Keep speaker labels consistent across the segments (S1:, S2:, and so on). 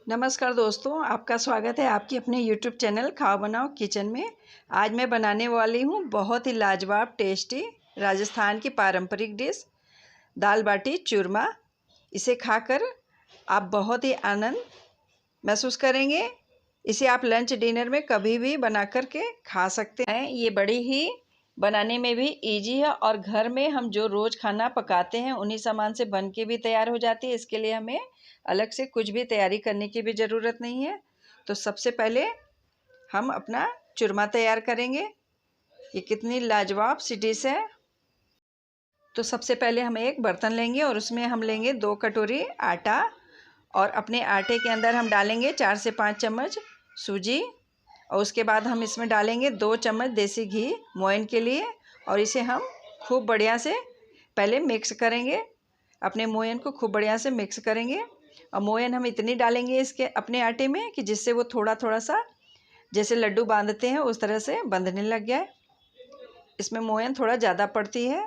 S1: नमस्कार दोस्तों, आपका स्वागत है आपकी अपने YouTube चैनल खाओ बनाओ किचन में। आज मैं बनाने वाली हूँ बहुत ही लाजवाब टेस्टी राजस्थान की पारंपरिक डिश दाल बाटी चूरमा। इसे खाकर आप बहुत ही आनंद महसूस करेंगे। इसे आप लंच डिनर में कभी भी बना कर के खा सकते हैं। ये बड़ी ही बनाने में भी इजी है और घर में हम जो रोज़ खाना पकाते हैं उन्हीं सामान से बन के भी तैयार हो जाती है। इसके लिए हमें अलग से कुछ भी तैयारी करने की भी ज़रूरत नहीं है। तो सबसे पहले हम अपना चूरमा तैयार करेंगे। ये कितनी लाजवाब सी डिश है। तो सबसे पहले हम एक बर्तन लेंगे और उसमें हम लेंगे 2 कटोरी आटा और अपने आटे के अंदर हम डालेंगे 4 से 5 चम्मच सूजी और उसके बाद हम इसमें डालेंगे 2 चम्मच देसी घी मोयन के लिए और इसे हम खूब बढ़िया से पहले मिक्स करेंगे। अपने मोयन को खूब बढ़िया से मिक्स करेंगे और मोयन हम इतनी डालेंगे इसके अपने आटे में कि जिससे वो थोड़ा थोड़ा सा जैसे लड्डू बांधते हैं उस तरह से बंधने लग जाए। इसमें मोयन थोड़ा ज़्यादा पड़ती है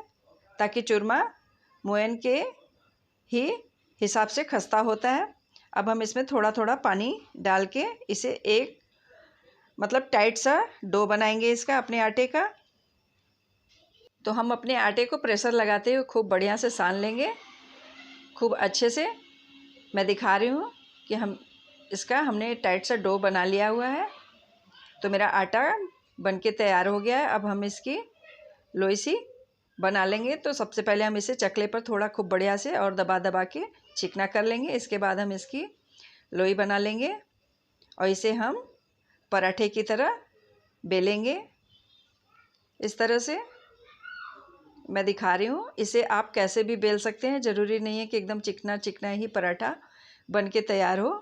S1: ताकि चूरमा मोयन के ही हिसाब से खस्ता होता है। अब हम इसमें थोड़ा थोड़ा पानी डाल के इसे एक मतलब टाइट सा डो बनाएंगे इसका अपने आटे का। तो हम अपने आटे को प्रेशर लगाते हुए खूब बढ़िया से सान लेंगे खूब अच्छे से। मैं दिखा रही हूँ कि हमने टाइट सा डो बना लिया हुआ है। तो मेरा आटा बनके तैयार हो गया है। अब हम इसकी लोई सी बना लेंगे। तो सबसे पहले हम इसे चकले पर थोड़ा खूब बढ़िया से और दबा दबा के चिकना कर लेंगे। इसके बाद हम इसकी लोई बना लेंगे और इसे हम पराठे की तरह बेलेंगे। इस तरह से मैं दिखा रही हूँ। इसे आप कैसे भी बेल सकते हैं, ज़रूरी नहीं है कि एकदम चिकना चिकना ही पराठा बन के तैयार हो।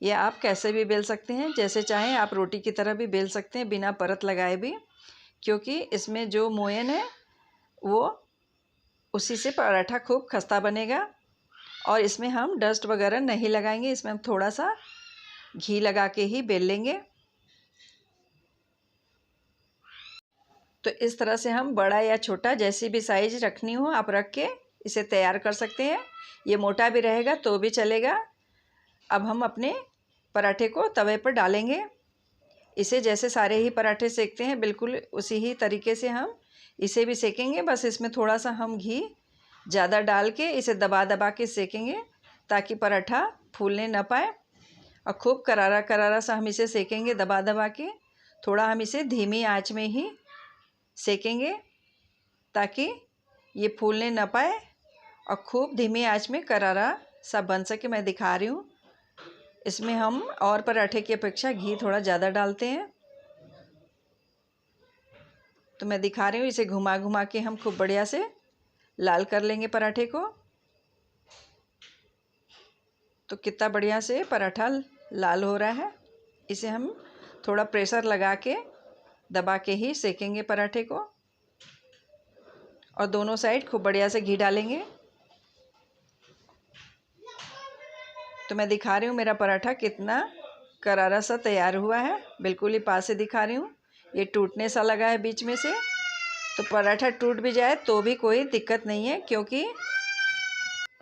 S1: ये आप कैसे भी बेल सकते हैं, जैसे चाहें आप रोटी की तरह भी बेल सकते हैं बिना परत लगाए भी, क्योंकि इसमें जो मोयन है वो उसी से पराठा खूब खस्ता बनेगा। और इसमें हम डस्ट वगैरह नहीं लगाएंगे, इसमें हम थोड़ा सा घी लगा के ही बेल लेंगे। तो इस तरह से हम बड़ा या छोटा जैसी भी साइज रखनी हो आप रख के इसे तैयार कर सकते हैं। ये मोटा भी रहेगा तो भी चलेगा। अब हम अपने पराठे को तवे पर डालेंगे। इसे जैसे सारे ही पराठे सेकते हैं बिल्कुल उसी ही तरीके से हम इसे भी सेकेंगे। बस इसमें थोड़ा सा हम घी ज़्यादा डाल के इसे दबा दबा के सेकेंगे ताकि पराठा फूलने ना पाए। और खूब करारा करारा सा हम इसे सेकेंगे दबा दबा के। थोड़ा हम इसे धीमी आंच में ही सेकेंगे ताकि ये फूलने ना पाए और खूब धीमी आंच में करारा सा बन सके। मैं दिखा रही हूँ। इसमें हम और पराठे की अपेक्षा घी थोड़ा ज़्यादा डालते हैं। तो मैं दिखा रही हूँ। इसे घुमा घुमा के हम खूब बढ़िया से लाल कर लेंगे पराठे को। तो कितना बढ़िया से पराठा लाल हो रहा है। इसे हम थोड़ा प्रेशर लगा के दबा के ही सेकेंगे पराठे को और दोनों साइड खूब बढ़िया से घी डालेंगे। तो मैं दिखा रही हूँ मेरा पराठा कितना करारा सा तैयार हुआ है। बिल्कुल ही पास से दिखा रही हूँ। ये टूटने सा लगा है बीच में से। तो पराठा टूट भी जाए तो भी कोई दिक्कत नहीं है, क्योंकि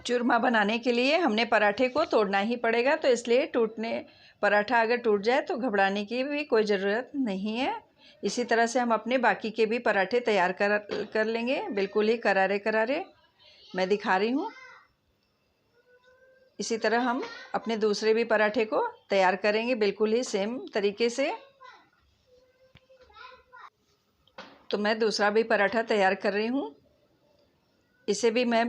S1: चूरमा बनाने के लिए हमने पराठे को तोड़ना ही पड़ेगा। तो इसलिए पराठा अगर टूट जाए तो घबराने की भी कोई ज़रूरत नहीं है। इसी तरह से हम अपने बाकी के भी पराठे तैयार कर लेंगे बिल्कुल ही करारे करारे। मैं दिखा रही हूँ। इसी तरह हम अपने दूसरे भी पराठे को तैयार करेंगे बिल्कुल ही सेम तरीके से। तो मैं दूसरा भी पराठा तैयार कर रही हूँ। इसे भी मैं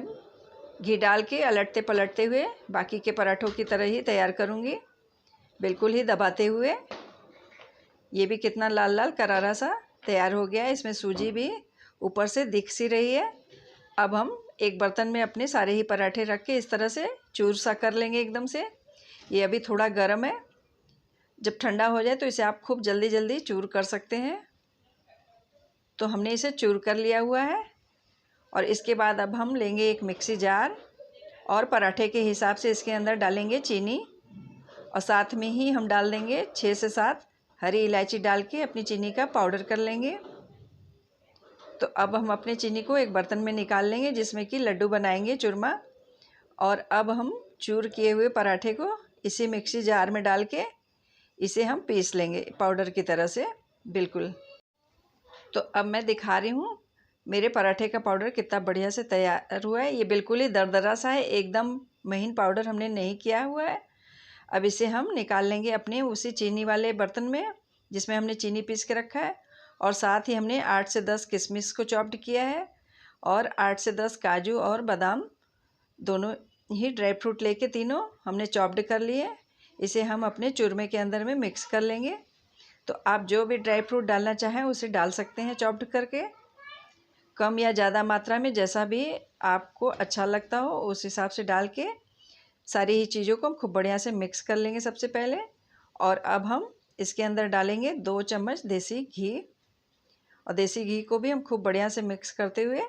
S1: घी डाल के अलटते पलटते हुए बाकी के पराठों की तरह ही तैयार करूँगी बिल्कुल ही दबाते हुए। ये भी कितना लाल लाल करारा सा तैयार हो गया है। इसमें सूजी भी ऊपर से दिख सी रही है। अब हम एक बर्तन में अपने सारे ही पराठे रख के इस तरह से चूर सा कर लेंगे एकदम से। ये अभी थोड़ा गर्म है, जब ठंडा हो जाए तो इसे आप खूब जल्दी जल्दी चूर कर सकते हैं। तो हमने इसे चूर कर लिया हुआ है और इसके बाद अब हम लेंगे एक मिक्सी जार और पराठे के हिसाब से इसके अंदर डालेंगे चीनी और साथ में ही हम डाल देंगे 6 से 7 हरी इलायची डाल के अपनी चीनी का पाउडर कर लेंगे। तो अब हम अपने चीनी को एक बर्तन में निकाल लेंगे जिसमें कि लड्डू बनाएंगे चूरमा। और अब हम चूर किए हुए पराठे को इसी मिक्सी जार में डाल के इसे हम पीस लेंगे पाउडर की तरह से बिल्कुल। तो अब मैं दिखा रही हूँ मेरे पराठे का पाउडर कितना बढ़िया से तैयार हुआ है। ये बिल्कुल ही दरदरा सा है, एकदम महीन पाउडर हमने नहीं किया हुआ है। अब इसे हम निकाल लेंगे अपने उसी चीनी वाले बर्तन में जिसमें हमने चीनी पीस के रखा है, और साथ ही हमने 8 से 10 किशमिश को चॉप्ड किया है, और 8 से 10 काजू और बादाम दोनों ही ड्राई फ्रूट लेके तीनों हमने चॉप्ड कर लिए। इसे हम अपने चूरमे के अंदर में मिक्स कर लेंगे। तो आप जो भी ड्राई फ्रूट डालना चाहें उसे डाल सकते हैं चॉप्ड करके, कम या ज़्यादा मात्रा में, जैसा भी आपको अच्छा लगता हो उस हिसाब से डाल के सारी ही चीज़ों को हम खूब बढ़िया से मिक्स कर लेंगे सबसे पहले। और अब हम इसके अंदर डालेंगे 2 चम्मच देसी घी, और देसी घी को भी हम खूब बढ़िया से मिक्स करते हुए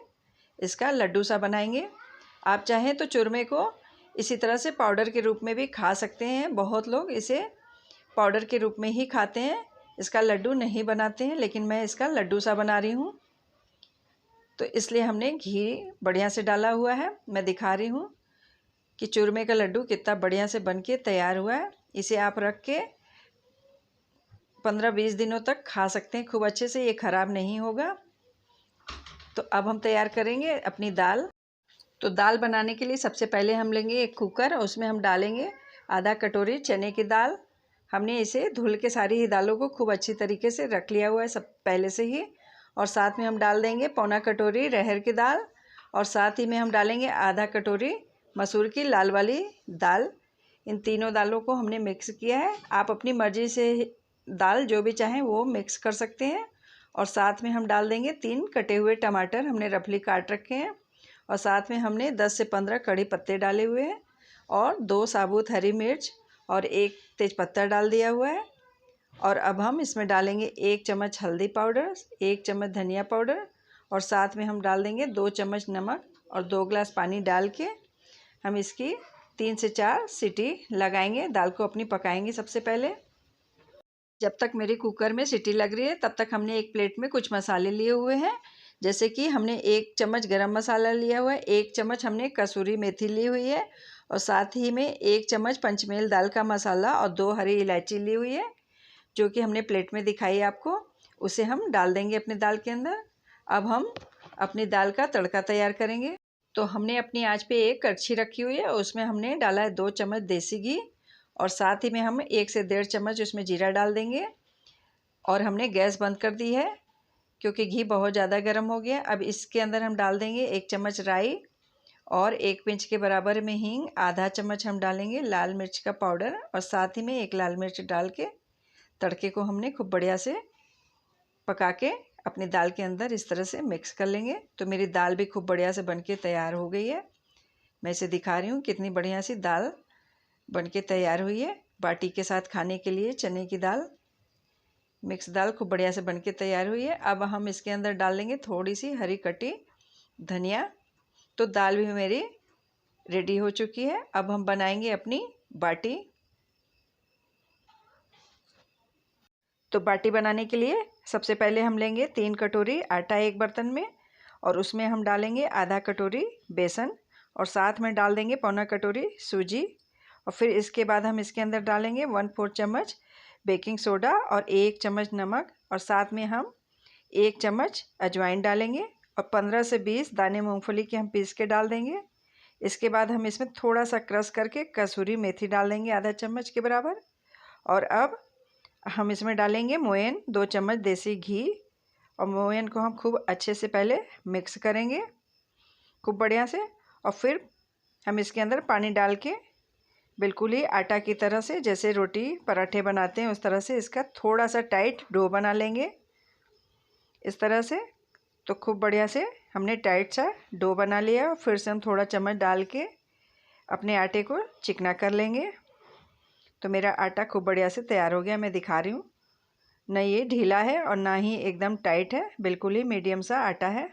S1: इसका लड्डू सा बनाएंगे। आप चाहें तो चूरमे को इसी तरह से पाउडर के रूप में भी खा सकते हैं। बहुत लोग इसे पाउडर के रूप में ही खाते हैं, इसका लड्डू नहीं बनाते हैं, लेकिन मैं इसका लड्डू सा बना रही हूँ। तो इसलिए हमने घी बढ़िया से डाला हुआ है। मैं दिखा रही हूँ कि चूरमे का लड्डू कितना बढ़िया से बन के तैयार हुआ है। इसे आप रख के 15-20 दिनों तक खा सकते हैं खूब अच्छे से, ये ख़राब नहीं होगा। तो अब हम तैयार करेंगे अपनी दाल। तो दाल बनाने के लिए सबसे पहले हम लेंगे एक कुकर, और उसमें हम डालेंगे आधा कटोरी चने की दाल। हमने इसे धुल के सारी ही दालों को खूब अच्छी तरीके से रख लिया हुआ है सब पहले से ही। और साथ में हम डाल देंगे पौना कटोरी अरहर की दाल, और साथ ही में हम डालेंगे आधा कटोरी मसूर की लाल वाली दाल। इन तीनों दालों को हमने मिक्स किया है। आप अपनी मर्ज़ी से दाल जो भी चाहें वो मिक्स कर सकते हैं। और साथ में हम डाल देंगे 3 कटे हुए टमाटर, हमने रफली काट रखे हैं, और साथ में हमने 10 से 15 कड़ी पत्ते डाले हुए हैं, और 2 साबुत हरी मिर्च और 1 तेज़पत्ता डाल दिया हुआ है। और अब हम इसमें डालेंगे 1 चम्मच हल्दी पाउडर, 1 चम्मच धनिया पाउडर, और साथ में हम डाल देंगे 2 चम्मच नमक, और 2 गिलास पानी डाल के हम इसकी 3 से 4 सीटी लगाएंगे। दाल को अपनी पकाएंगे सबसे पहले। जब तक मेरे कुकर में सीटी लग रही है तब तक हमने एक प्लेट में कुछ मसाले लिए हुए हैं, जैसे कि हमने 1 चम्मच गरम मसाला लिया हुआ है, 1 चम्मच हमने कसूरी मेथी ली हुई है, और साथ ही में 1 चम्मच पंचमेल दाल का मसाला और 2 हरी इलायची ली हुई है, जो कि हमने प्लेट में दिखाई आपको। उसे हम डाल देंगे अपने दाल के अंदर। अब हम अपनी दाल का तड़का तैयार करेंगे। तो हमने अपनी आंच पे एक कड़छी रखी हुई है, और उसमें हमने डाला है 2 चम्मच देसी घी, और साथ ही में हम 1 से 1.5 चम्मच उसमें जीरा डाल देंगे। और हमने गैस बंद कर दी है क्योंकि घी बहुत ज़्यादा गर्म हो गया। अब इसके अंदर हम डाल देंगे 1 चम्मच राई, और 1 पिंच के बराबर में हींग, आधा चम्मच हम डालेंगे लाल मिर्च का पाउडर, और साथ ही में 1 लाल मिर्च डाल के तड़के को हमने खूब बढ़िया से पका के अपनी दाल के अंदर इस तरह से मिक्स कर लेंगे। तो मेरी दाल भी खूब बढ़िया से बनके तैयार हो गई है। मैं इसे दिखा रही हूँ कितनी बढ़िया सी दाल बनके तैयार हुई है। बाटी के साथ खाने के लिए चने की दाल, मिक्स दाल खूब बढ़िया से बनके तैयार हुई है। अब हम इसके अंदर डालेंगे थोड़ी सी हरी कटी धनिया। तो दाल भी मेरी रेडी हो चुकी है। अब हम बनाएंगे अपनी बाटी। तो बाटी बनाने के लिए सबसे पहले हम लेंगे 3 कटोरी आटा एक बर्तन में, और उसमें हम डालेंगे आधा कटोरी बेसन, और साथ में डाल देंगे पौना कटोरी सूजी, और फिर इसके बाद हम इसके अंदर डालेंगे 1/4 चम्मच बेकिंग सोडा और 1 चम्मच नमक, और साथ में हम 1 चम्मच अजवाइन डालेंगे, और 15 से 20 दाने मूंगफली के हम पीस के डाल देंगे। इसके बाद हम इसमें थोड़ा सा क्रश करके कसूरी मेथी डाल देंगे आधा चम्मच के बराबर। और अब हम इसमें डालेंगे मोयन 2 चम्मच देसी घी, और मोयन को हम खूब अच्छे से पहले मिक्स करेंगे खूब बढ़िया से। और फिर हम इसके अंदर पानी डाल के बिल्कुल ही आटा की तरह से, जैसे रोटी पराठे बनाते हैं उस तरह से इसका थोड़ा सा टाइट डो बना लेंगे इस तरह से। तो खूब बढ़िया से हमने टाइट सा डो बना लिया, और फिर से हम थोड़ा चम्मच डाल के अपने आटे को चिकना कर लेंगे। तो मेरा आटा खूब बढ़िया से तैयार हो गया। मैं दिखा रही हूँ, न ये ढीला है और ना ही एकदम टाइट है, बिल्कुल ही मीडियम सा आटा है।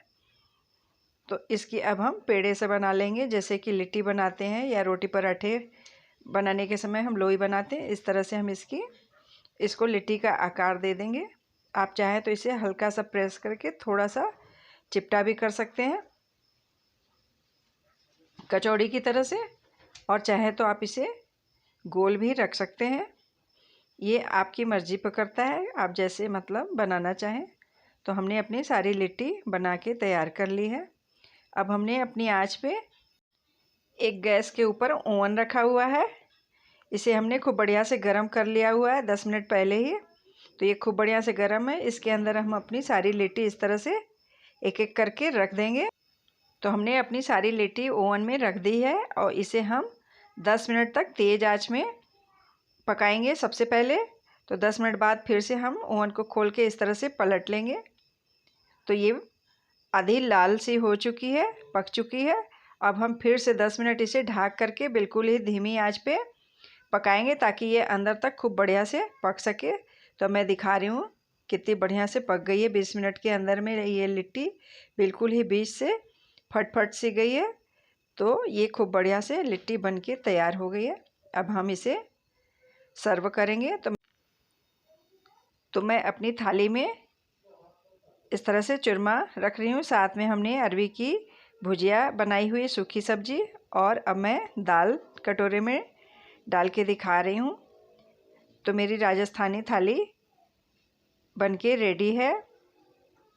S1: तो इसकी अब हम पेड़े से बना लेंगे, जैसे कि लिट्टी बनाते हैं या रोटी पराठे बनाने के समय हम लोई बनाते हैं, इस तरह से हम इसको लिट्टी का आकार दे देंगे। आप चाहें तो इसे हल्का सा प्रेस करके थोड़ा सा चिपटा भी कर सकते हैं कचौड़ी की तरह से, और चाहे तो आप इसे गोल भी रख सकते हैं। ये आपकी मर्ज़ी पर करता है, आप जैसे मतलब बनाना चाहें। तो हमने अपनी सारी लिट्टी बना के तैयार कर ली है। अब हमने अपनी आंच पे एक गैस के ऊपर ओवन रखा हुआ है। इसे हमने खूब बढ़िया से गरम कर लिया हुआ है 10 मिनट पहले ही। तो ये खूब बढ़िया से गरम है। इसके अंदर हम अपनी सारी लिट्टी इस तरह से एक एक करके रख देंगे। तो हमने अपनी सारी लिट्टी ओवन में रख दी है और इसे हम 10 मिनट तक तेज़ आंच में पकाएंगे सबसे पहले। तो 10 मिनट बाद फिर से हम ओवन को खोल के इस तरह से पलट लेंगे। तो ये आधी लाल सी हो चुकी है, पक चुकी है। अब हम फिर से 10 मिनट इसे ढक करके बिल्कुल ही धीमी आंच पे पकाएंगे ताकि ये अंदर तक खूब बढ़िया से पक सके। तो मैं दिखा रही हूँ कितनी बढ़िया से पक गई है। 20 मिनट के अंदर में ये लिट्टी बिल्कुल ही बीच से फट सी गई है। तो ये खूब बढ़िया से लिट्टी बन के तैयार हो गई है। अब हम इसे सर्व करेंगे। तो मैं अपनी थाली में इस तरह से चूरमा रख रही हूँ। साथ में हमने अरवी की भुजिया बनाई हुई, सूखी सब्जी, और अब मैं दाल कटोरे में डाल के दिखा रही हूँ। तो मेरी राजस्थानी थाली बनके रेडी है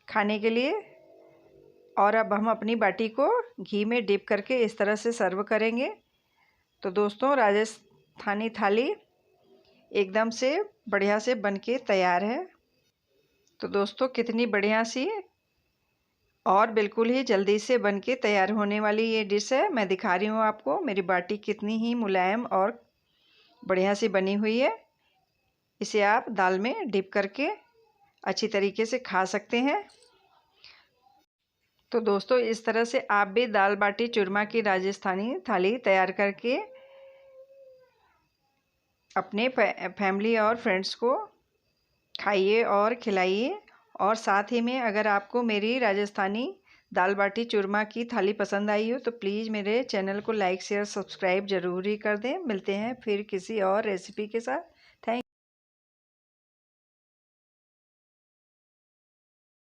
S1: खाने के लिए। और अब हम अपनी बाटी को घी में डिप करके इस तरह से सर्व करेंगे। तो दोस्तों, राजस्थानी थाली एकदम से बढ़िया से बनके तैयार है। तो दोस्तों, कितनी बढ़िया सी और बिल्कुल ही जल्दी से बनके तैयार होने वाली ये डिश है। मैं दिखा रही हूँ आपको मेरी बाटी कितनी ही मुलायम और बढ़िया सी बनी हुई है। इसे आप दाल में डिप करके अच्छी तरीके से खा सकते हैं। तो दोस्तों, इस तरह से आप भी दाल बाटी चूरमा की राजस्थानी थाली तैयार करके अपने फैमिली और फ्रेंड्स को खाइए और खिलाइए। और साथ ही में अगर आपको मेरी राजस्थानी दाल बाटी चूरमा की थाली पसंद आई हो तो प्लीज़ मेरे चैनल को लाइक शेयर सब्सक्राइब ज़रूर ही कर दें। मिलते हैं फिर किसी और रेसिपी के साथ। थैंक